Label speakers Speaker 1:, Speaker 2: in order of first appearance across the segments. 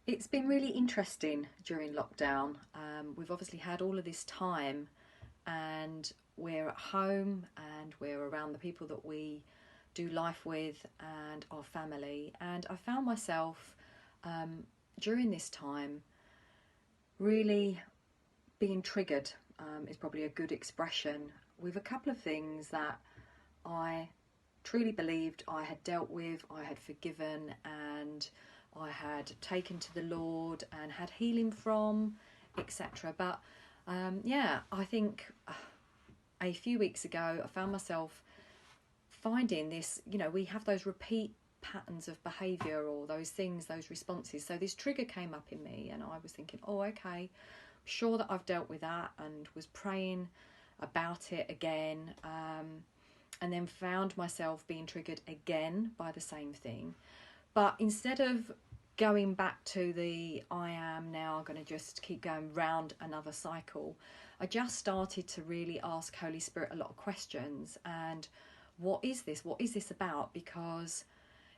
Speaker 1: It's been really interesting during lockdown. We've obviously had all of this time and we're at home and we're around the people that we do life with and our family. And I found myself during this time really being triggered, is probably a good expression, with a couple of things that I truly believed I had dealt with, I had forgiven, and I had taken to the Lord and had healing from, etc. But yeah, I think a few weeks ago I found myself finding this, we have those repeat patterns of behaviour or those things, those responses. So this trigger came up in me and I was thinking, oh, okay, I'm sure that I've dealt with that, and was praying about it again. And then found myself being triggered again by the same thing. But instead of going back to the I am now going to just keep going round another cycle, I just started to really ask Holy Spirit a lot of questions. And what is this? What is this about? Because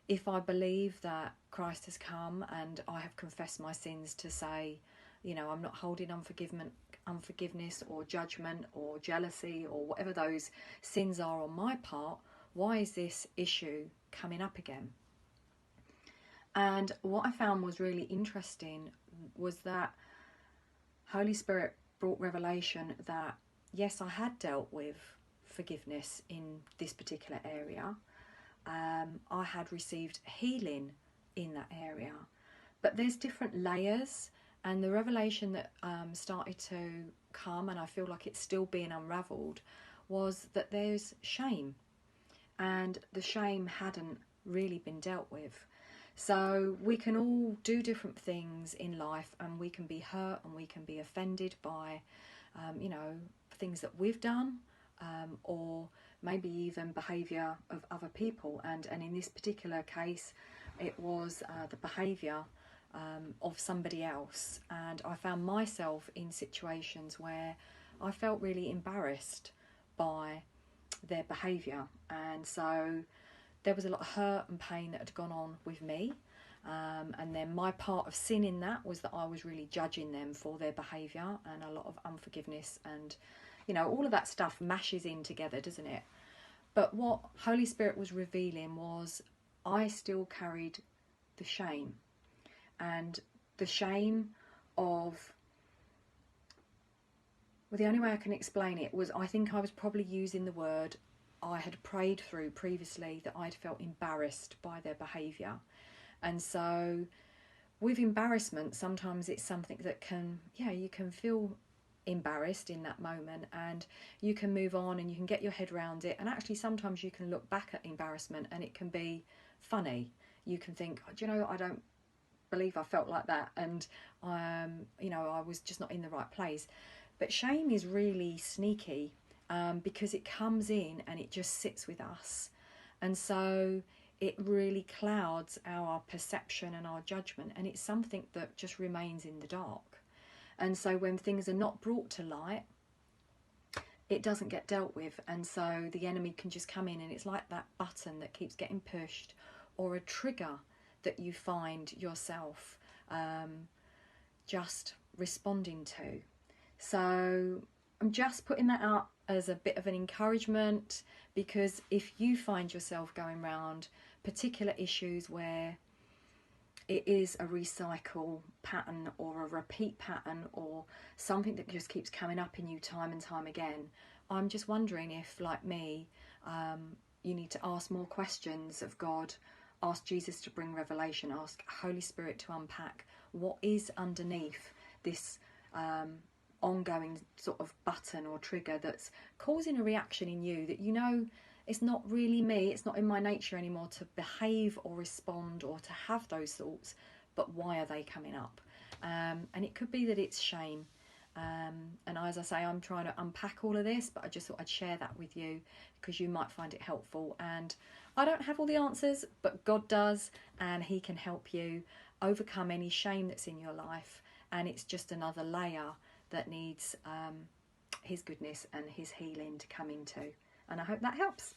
Speaker 1: if I believe that Christ has come and I have confessed my sins, to say, I'm not holding unforgiveness or judgment or jealousy or whatever those sins are on my part, why is this issue coming up again? And what I found was really interesting was that Holy Spirit brought revelation that, yes, I had dealt with forgiveness in this particular area. I had received healing in that area. But there's different layers, and the revelation that started to come, and I feel like it's still being unravelled, was that there's shame. And the shame hadn't really been dealt with. So we can all do different things in life, and we can be hurt and we can be offended by, things that we've done, or maybe even behaviour of other people. And in this particular case, it was the behaviour of somebody else. And I found myself in situations where I felt really embarrassed by their behaviour. And so there was a lot of hurt and pain that had gone on with me. And then my part of sin in that was that I was really judging them for their behaviour, and a lot of unforgiveness, and all of that stuff mashes in together, doesn't it? But what Holy Spirit was revealing was I still carried the shame. And the shame of, well, the only way I can explain it was, I think I was probably using the word I had prayed through previously, that I'd felt embarrassed by their behaviour. And so with embarrassment, sometimes it's something that you can feel embarrassed in that moment, and you can move on and you can get your head around it. And actually sometimes you can look back at embarrassment and it can be funny. You can think, oh, do you know, I don't believe I felt like that, and I was just not in the right place. But shame is really sneaky, because it comes in and it just sits with us, and so it really clouds our perception and our judgment, and it's something that just remains in the dark. And so when things are not brought to light, it doesn't get dealt with, and so the enemy can just come in, and it's like that button that keeps getting pushed, or a trigger that you find yourself just responding to. So I'm just putting that out as a bit of an encouragement, because if you find yourself going around particular issues where it is a recycle pattern or a repeat pattern, or something that just keeps coming up in you time and time again, I'm just wondering if, like me, you need to ask more questions of God. Ask Jesus to bring revelation. Ask Holy Spirit to unpack what is underneath this ongoing sort of button or trigger that's causing a reaction in you that it's not really me, it's not in my nature anymore to behave or respond or to have those thoughts, but why are they coming up? And it could be that it's shame. And as I say, I'm trying to unpack all of this, but I just thought I'd share that with you because you might find it helpful. And I don't have all the answers, but God does, and He can help you overcome any shame that's in your life. And it's just another layer that needs His goodness and His healing to come into. And I hope that helps.